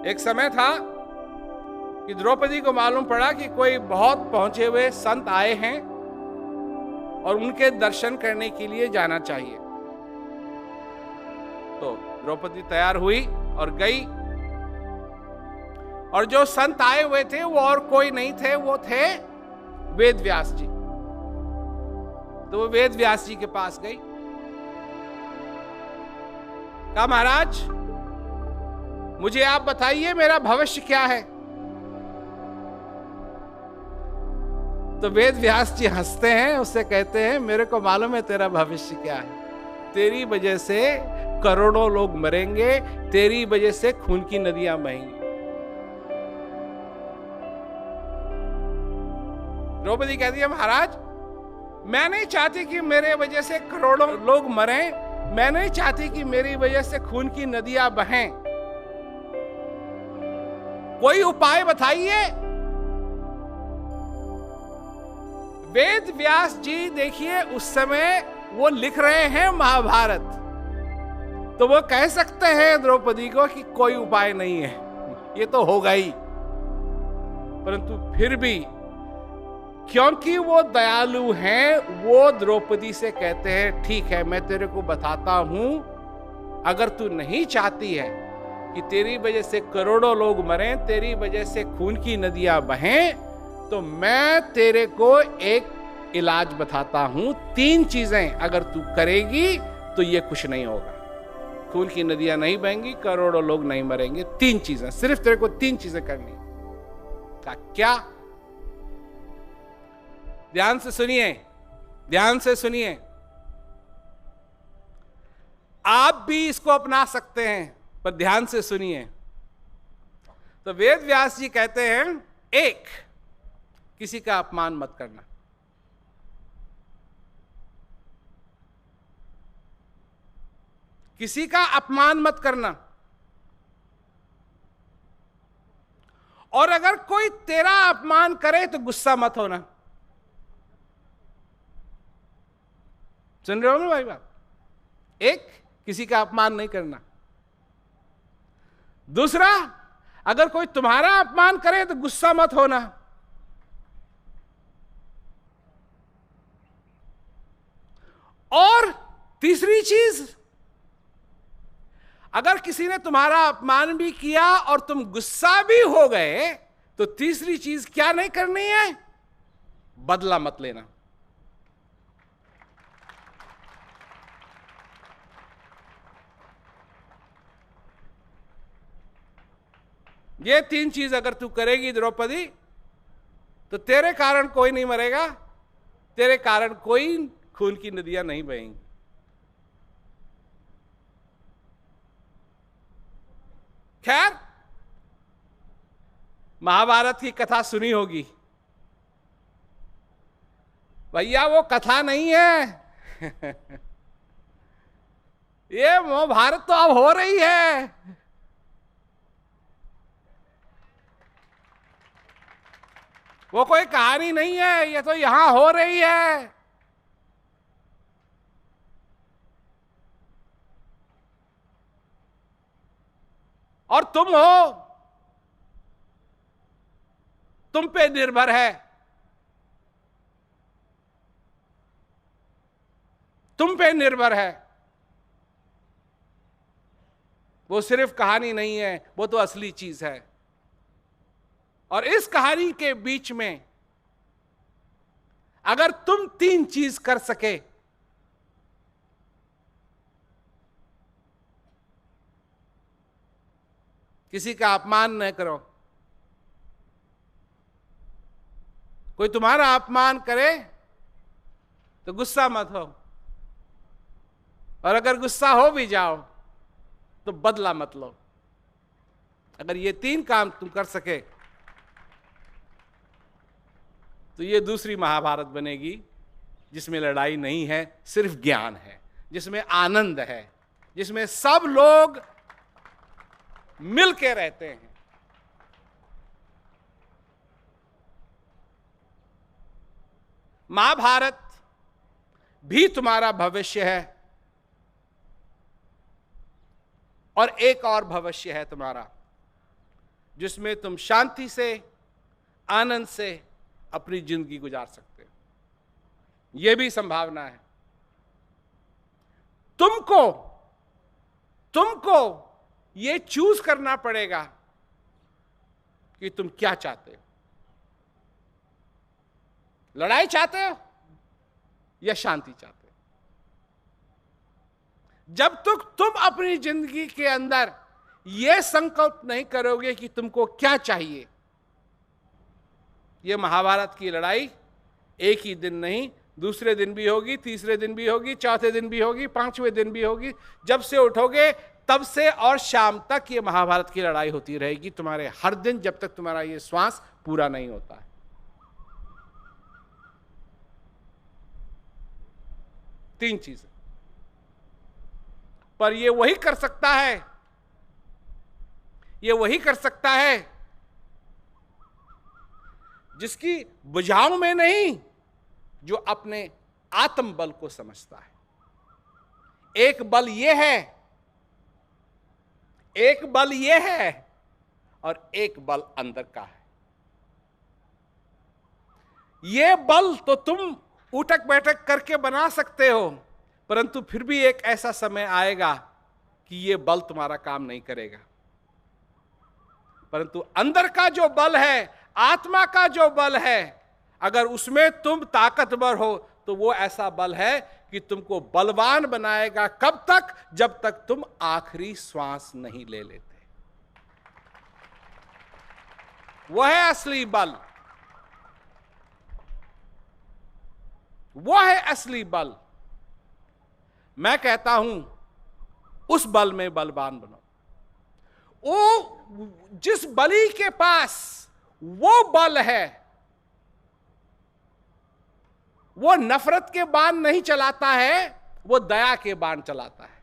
एक समय था कि द्रौपदी को मालूम पड़ा कि कोई बहुत पहुंचे हुए संत आए हैं और उनके दर्शन करने के लिए जाना चाहिए। तो द्रौपदी तैयार हुई और गई, और जो संत आए हुए थे वो और कोई नहीं थे, वो थे वेद व्यास जी। तो वो वेद व्यास जी के पास गई, कहा महाराज मुझे आप बताइए मेरा भविष्य क्या है। तो वेद व्यास जी हंसते हैं, उससे कहते हैं मेरे को मालूम है तेरा भविष्य क्या है। तेरी वजह से करोड़ों लोग मरेंगे, तेरी वजह से खून की नदियां बहेंगी। द्रौपदी कहती है महाराज मैं नहीं चाहती कि मेरे वजह से करोड़ों लोग मरें, मैं नहीं चाहती कि मेरी वजह से खून की नदियां बहें, कोई उपाय बताइए। वेद व्यास जी देखिए उस समय वो लिख रहे हैं महाभारत, तो वो कह सकते हैं द्रौपदी को कि कोई उपाय नहीं है, ये तो होगा ही। परंतु फिर भी क्योंकि वो दयालु हैं, वो द्रौपदी से कहते हैं ठीक है मैं तेरे को बताता हूं, अगर तू नहीं चाहती है कि तेरी वजह से करोड़ों लोग मरें, तेरी वजह से खून की नदियां बहें, तो मैं तेरे को एक इलाज बताता हूं। 3 चीजें अगर तू करेगी तो ये कुछ नहीं होगा, खून की नदियां नहीं बहेंगी, करोड़ों लोग नहीं मरेंगे। 3 चीजें, सिर्फ तेरे को 3 चीजें करनी। क्या? ध्यान से सुनिए, ध्यान से सुनिए, आप भी इसको अपना सकते हैं, पर ध्यान से सुनिए। तो वेद व्यास जी कहते हैं 1, किसी का अपमान मत करना। किसी का अपमान मत करना। और अगर कोई तेरा अपमान करे तो गुस्सा मत होना। सुन रहे हो ना भाई बात? 1, किसी का अपमान नहीं करना। दूसरा, अगर कोई तुम्हारा अपमान करे तो गुस्सा मत होना। और तीसरी चीज, अगर किसी ने तुम्हारा अपमान भी किया और तुम गुस्सा भी हो गए, तो तीसरी चीज क्या नहीं करनी है? बदला मत लेना। ये 3 चीज अगर तू करेगी द्रौपदी, तो तेरे कारण कोई नहीं मरेगा, तेरे कारण कोई खून की नदियां नहीं बहेंगी। खैर, महाभारत की कथा सुनी होगी भैया, वो कथा नहीं है ये महाभारत तो अब हो रही है। वो कोई कहानी नहीं है, ये तो यहां हो रही है। और तुम हो, तुम पे निर्भर है, तुम पे निर्भर है। वो सिर्फ कहानी नहीं है, वो तो असली चीज है। और इस कहानी के बीच में अगर तुम 3 चीज कर सके, किसी का अपमान न करो, कोई तुम्हारा अपमान करे तो गुस्सा मत हो, और अगर गुस्सा हो भी जाओ तो बदला मत लो। अगर ये 3 काम तुम कर सके तो ये दूसरी महाभारत बनेगी, जिसमें लड़ाई नहीं है, सिर्फ ज्ञान है, जिसमें आनंद है, जिसमें सब लोग मिल के रहते हैं। महाभारत भी तुम्हारा भविष्य है, और एक और भविष्य है तुम्हारा, जिसमें तुम शांति से, आनंद से अपनी जिंदगी गुजार सकते हो। यह भी संभावना है। तुमको ये चूज करना पड़ेगा कि तुम क्या चाहते हो। लड़ाई चाहते हो या शांति चाहते हो? जब तक तुम अपनी जिंदगी के अंदर यह संकल्प नहीं करोगे कि तुमको क्या चाहिए, यह महाभारत की लड़ाई एक ही दिन नहीं, दूसरे दिन भी होगी, तीसरे दिन भी होगी, चौथे दिन भी होगी, पांचवें दिन भी होगी। जब से उठोगे तब से और शाम तक ये महाभारत की लड़ाई होती रहेगी तुम्हारे हर दिन, जब तक तुम्हारा ये श्वास पूरा नहीं होता है। 3 चीजें। पर ये वही कर सकता है, ये वही कर सकता है जिसकी बुझाव में नहीं, जो अपने आत्म बल को समझता है। एक बल ये है, एक बल ये है और एक बल अंदर का है। ये बल तो तुम उठक बैठक करके बना सकते हो, परंतु फिर भी एक ऐसा समय आएगा कि ये बल तुम्हारा काम नहीं करेगा। परंतु अंदर का जो बल है, आत्मा का जो बल है, अगर उसमें तुम ताकतवर हो तो वो ऐसा बल है कि तुमको बलवान बनाएगा। कब तक? जब तक तुम आखिरी श्वास नहीं ले लेते। वो है असली बल, वो है असली बल। मैं कहता हूं उस बल में बलवान बनो। वो जिस बली के पास वो बल है, वो नफरत के बाण नहीं चलाता है, वो दया के बाण चलाता है।